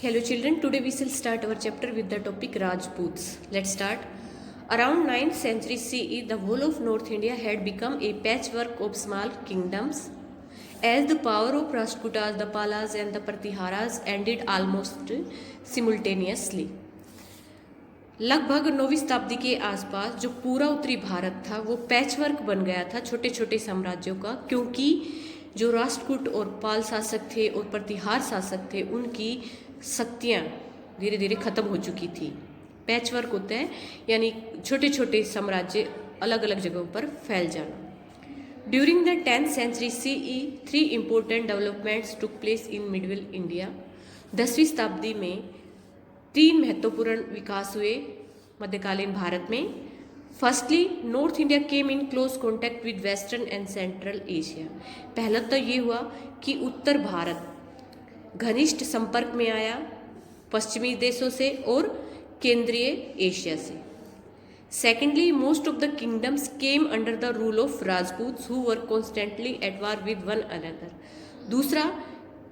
Hello children, today we shall start our chapter with the topic Rajputs. Let's start. Around 9th century CE, the whole of North India had become a patchwork of small kingdoms. As the power of Rashtrakutas, the Palas and the Pratiharas ended almost simultaneously. लगभग 9वीं शताब्दी के आसपास जो पूरा उत्तरी भारत था वो patchwork बन गया था छोटे छोटे साम्राज्यों का, क्योंकि जो राष्ट्रकूट और पाल शासक थे और प्रतिहार शासक थे उनकी शक्तियाँ धीरे धीरे खत्म हो चुकी थी। पैचवर्क होता है यानी छोटे छोटे साम्राज्य अलग अलग जगहों पर फैल जाना। During the 10th century CE, 3 important developments took place in medieval India. 10वीं शताब्दी में 3 महत्वपूर्ण विकास हुए मध्यकालीन भारत में। Firstly, north India came in close contact with western and central Asia. पहला तो ये हुआ कि उत्तर भारत घनिष्ठ संपर्क में आया पश्चिमी देशों से और केंद्रीय एशिया से। Secondly, most of the kingdoms came under the rule of Rajputs who were constantly at war with one another. दूसरा,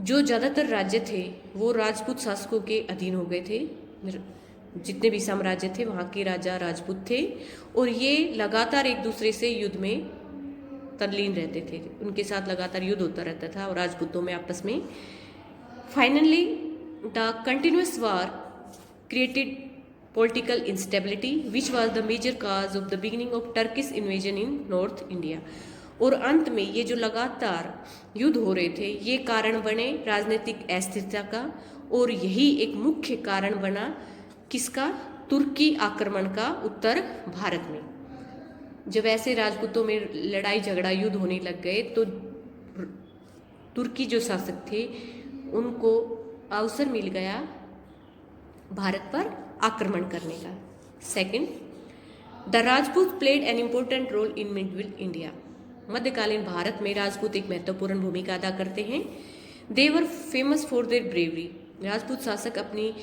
जो ज़्यादातर राज्य थे वो राजपूत शासकों के अधीन हो गए थे। जितने भी साम्राज्य थे वहाँ के राजा राजपूत थे और ये लगातार एक दूसरे से युद्ध में तल्लीन रहते थे। उनके साथ लगातार युद्ध होता रहता था और राजपूतों में आपस में। Finally, the continuous war created political instability which was the major cause of the beginning of Turkish invasion in North India। और अंत में ये जो लगातार युद्ध हो रहे थे ये कारण बने राजनीतिक अस्थिरता का, और यही एक मुख्य कारण बना किसका? तुर्की आक्रमण का उत्तर भारत में। जब ऐसे राजपूतों में लड़ाई झगड़ा युद्ध होने लग गए तो तुर्की जो शासक थे उनको अवसर मिल गया भारत पर आक्रमण करने का। Second, the Rajput played an important role in medieval India. मध्यकालीन भारत में राजपूत एक महत्वपूर्ण भूमिका अदा करते हैं। They were famous for their bravery. Rajput शासक अपनी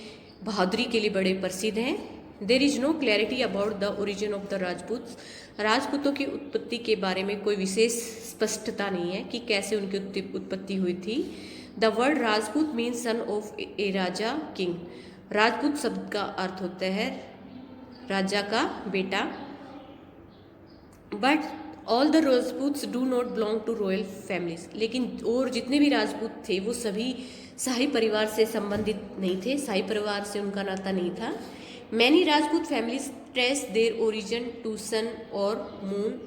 बहादुरी के लिए बड़े प्रसिद्ध हैं। There is no clarity about the origin of the Rajput. राजपूतों की उत्पत्ति के बारे में कोई विशेष स्पष्टता नहीं है कि कैसे उनकी उत्पत्ति हुई थी। The word Rajput means son of a raja, king. Rajput शब्द का अर्थ होता है राजा का बेटा। But all the Rajputs do not belong to royal families. लेकिन और जितने भी राजपूत थे वो सभी शाही परिवार से संबंधित नहीं थे, शाही परिवार से उनका नाता नहीं था। Many Rajput families trace their origin to sun और moon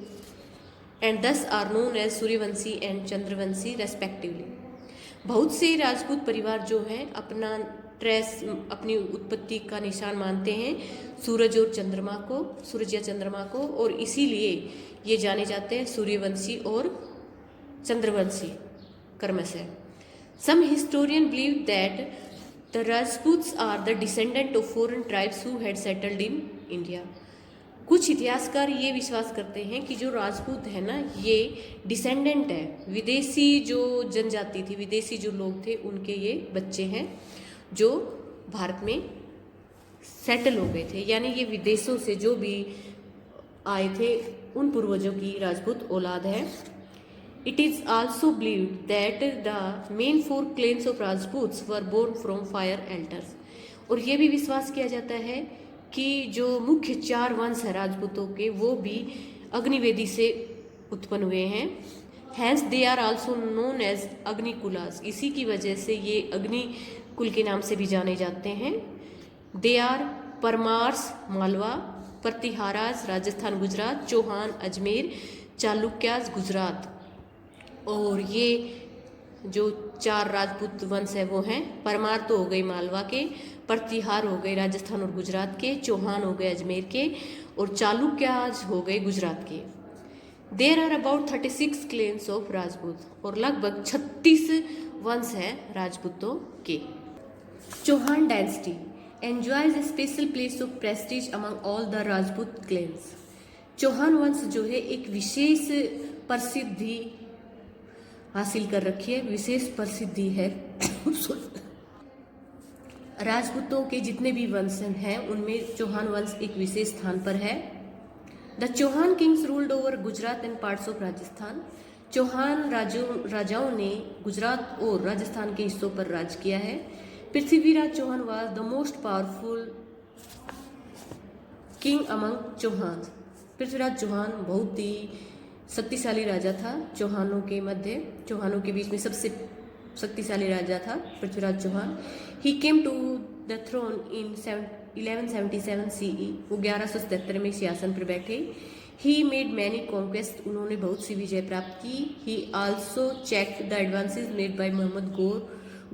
and these are known as Suryavanshi and Chandravanshi respectively. बहुत से राजपूत परिवार जो हैं अपना अपनी उत्पत्ति का निशान मानते हैं सूरज और चंद्रमा को, सूरज या चंद्रमा को, और इसीलिए ये जाने जाते हैं सूर्यवंशी और चंद्रवंशी क्रमशः। Some historian believe that the Rajputs are the descendant of foreign tribes who had settled in India. कुछ इतिहासकार ये विश्वास करते हैं कि जो राजपूत है ना ये डिसेंडेंट है, विदेशी जो जनजाति थी, विदेशी जो लोग थे उनके ये बच्चे हैं जो भारत में सेटल हो गए थे, यानी ये विदेशों से जो भी आए थे उन पूर्वजों की राजपूत औलाद है। It is also believed that the main 4 clans of Rajputs were born from fire altars. और ये भी विश्वास किया जाता है कि जो मुख्य 4 वंश है राजपूतों के वो भी अग्निवेदी से उत्पन्न हुए हैं। Hence they are also known as Agnikulas. इसी की वजह से ये अग्नि कुल के नाम से भी जाने जाते हैं। They are Paramars Malwa, Pratiharas Rajasthan Gujarat, Chauhan Ajmer, Chalukyas Gujarat. और ये जो 4 राजपूत वंश है वो हैं परमार तो हो गई मालवा के, प्रतिहार हो गए राजस्थान और गुजरात के, चौहान हो गए अजमेर के, और चालुक्यास हो गए गुजरात के। There are about 36 clans of Rajput. और लगभग 36 वंश हैं राजपूतों के। Chauhan dynasty enjoys a special place of prestige among all the Rajput clans. Chauhan वंश जो है एक विशेष प्रसिद्धि हासिल कर रखी है, विशेष प्रसिद्धि है। राजपूतों के जितने भी वंश हैं उनमें चौहान वंश एक विशेष स्थान पर है। The Chauhan kings ruled over Gujarat and parts of Rajasthan. Chauhan राजाओं ने गुजरात और राजस्थान के हिस्सों पर राज किया है। Prithviraj Chauhan was the most powerful king among Chauhan. Prithviraj Chauhan बहुत ही शक्तिशाली राजा था। चौहानों के बीच में सबसे शक्तिशाली राजा था Prithviraj Chauhan. He came to the throne in 1177 CE। वो 1177 में सिंहासन पर बैठे। He made many conquest. उन्होंने बहुत सी विजय प्राप्त की। He also check the advances made by Mohammad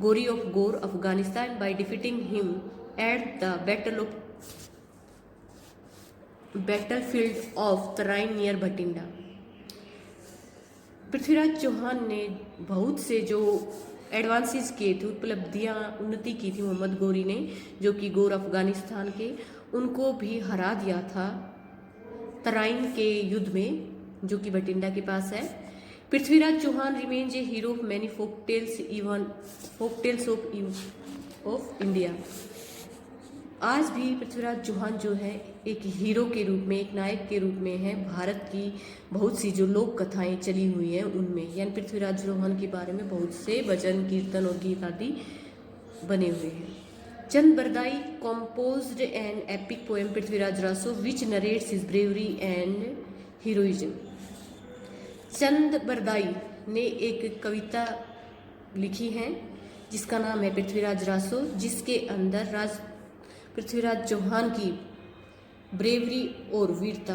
Ghori of Ghor Afghanistan by defeating him at the battlefield of Tarain near Bathinda. Prithviraj Chauhan ने बहुत से जो एडवांसेस किए थे, उन्नति की थी मोहम्मद गोरी ने, जो कि गोर अफगानिस्तान के, उनको भी हरा दिया था तराइन के युद्ध में, जो कि भटिंडा के पास है। Prithviraj Chauhan remains a hero of many folk tales of India. आज भी पृथ्वीराज चौहान जो है एक हीरो के रूप में, एक नायक के रूप में है। भारत की बहुत सी जो लोक कथाएं चली हुई हैं उनमें, यानी पृथ्वीराज चौहान के बारे में बहुत से भजन, कीर्तन और गीत आदि बने हुए हैं। चंद Bardai composed an epic poem Prithviraj Raso which narrates his bravery and heroism। चंद बरदाई ने एक कविता लिखी है जिसका नाम है पृथ्वीराज रासो, जिसके अंदर पृथ्वीराज चौहान की ब्रेवरी और वीरता,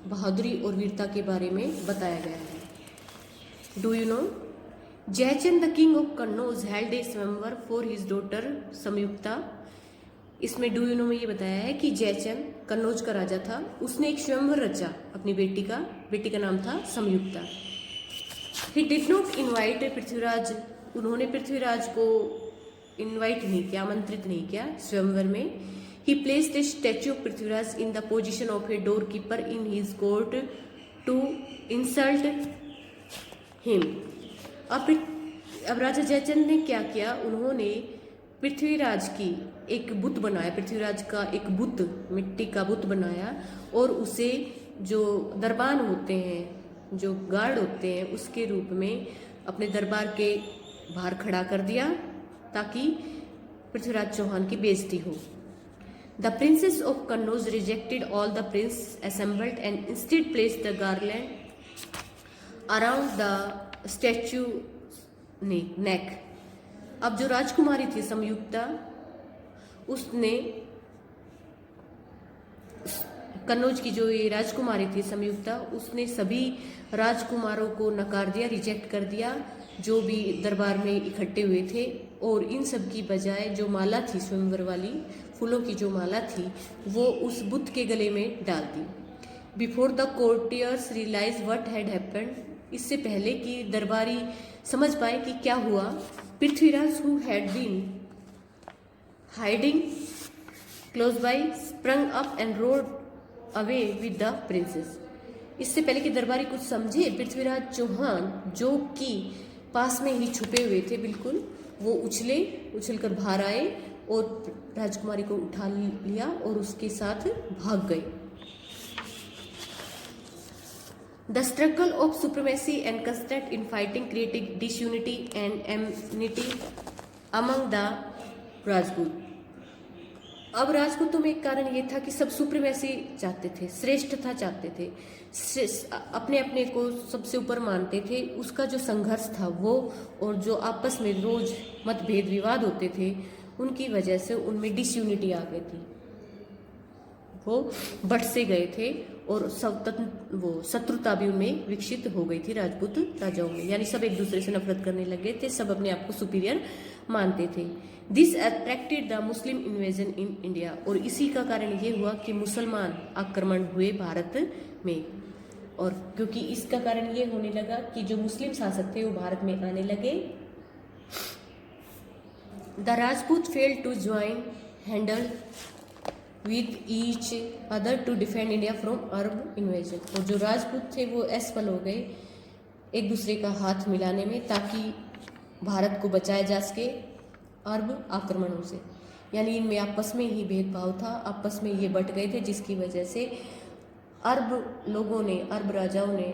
बहादुरी और वीरता के बारे में बताया गया है। Do you know Jaichand the king of Kannauj held ए स्वयंवर फॉर हिज डॉटर संयुक्ता। इसमें डू यू नो में ये बताया है कि जयचंद कन्नौज का राजा था, उसने एक स्वयंवर रचा अपनी बेटी का नाम था Sanyukta. He did not invite Prithviraj. उन्होंने पृथ्वीराज को इनवाइट नहीं किया, आमंत्रित नहीं किया स्वयंवर में। He placed a statue of Prithviraj in the position of a doorkeeper in his court to insult him। अब राजा जयचंद ने क्या किया, उन्होंने पृथ्वीराज की एक बुत बनाया, पृथ्वीराज का एक बुत, मिट्टी का बुत बनाया, और उसे जो दरबान होते हैं, जो गार्ड होते हैं, उसके रूप में अपने दरबार के बाहर खड़ा कर दिया ताकि पृथ्वीराज चौहान की बेइज्जती हो। The princess of Kannauj rejected all the prince assembled and instead placed the garland around the statue neck। अब जो राजकुमारी थी संयुक्ता, उसने कन्नौज की जो ये राजकुमारी थी संयुक्ता, उसने सभी राजकुमारों को नकार दिया, रिजेक्ट कर दिया जो भी दरबार में इकट्ठे हुए थे, और इन सब की बजाय जो माला थी स्वयंवर वाली, फूलों की जो माला थी, वो उस बुत के गले में डाल दी। Before the courtiers realise what had happened. इससे पहले कि दरबारी समझ पाए कि क्या हुआ, Prithviraj who had been hiding close by sprung up and rode away with the princess. इससे पहले कि दरबारी कुछ समझे, पृथ्वीराज चौहान जो कि पास में ही छुपे हुए थे बिल्कुल, वो उछलकर बाहर आए और राजकुमारी को उठा लिया और उसके साथ भाग गए। The struggle of supremacy and constant infighting creating disunity and enmity among the Rajput. अब राजपूतों में एक कारण ये था कि सब सुप्रीमेसी चाहते थे, श्रेष्ठता चाहते थे, अपने अपने को सबसे ऊपर मानते थे। उसका जो संघर्ष था वो, और जो आपस में रोज मतभेद विवाद होते थे, उनकी वजह से उनमें डिसयूनिटी आ गई थी, वो बट से गए थे, और शत्रुता भी उनमें विकसित हो गई थी राजपूत राजाओं में, यानी सब एक दूसरे से नफरत करने लगे थे, सब अपने आप को सुपीरियर मानते थे। This attracted the Muslim invasion in India. और इसी का कारण ये हुआ कि मुसलमान आक्रमण हुए भारत में, और क्योंकि इसका कारण ये होने लगा कि जो मुस्लिम शासक थे वो भारत में आने लगे। The Rajput failed to join hands with each other to defend India from Arab invasion. और जो राजपूत थे वो असफल हो गए एक दूसरे का हाथ मिलाने में, ताकि भारत को बचाया जा सके अरब आक्रमणों से। यानी इनमें आपस में ही भेदभाव था, आपस में ये बट गए थे, जिसकी वजह से अरब राजाओं ने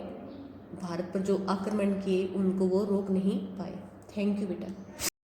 भारत पर जो आक्रमण किए उनको वो रोक नहीं पाए। थैंक यू बेटा।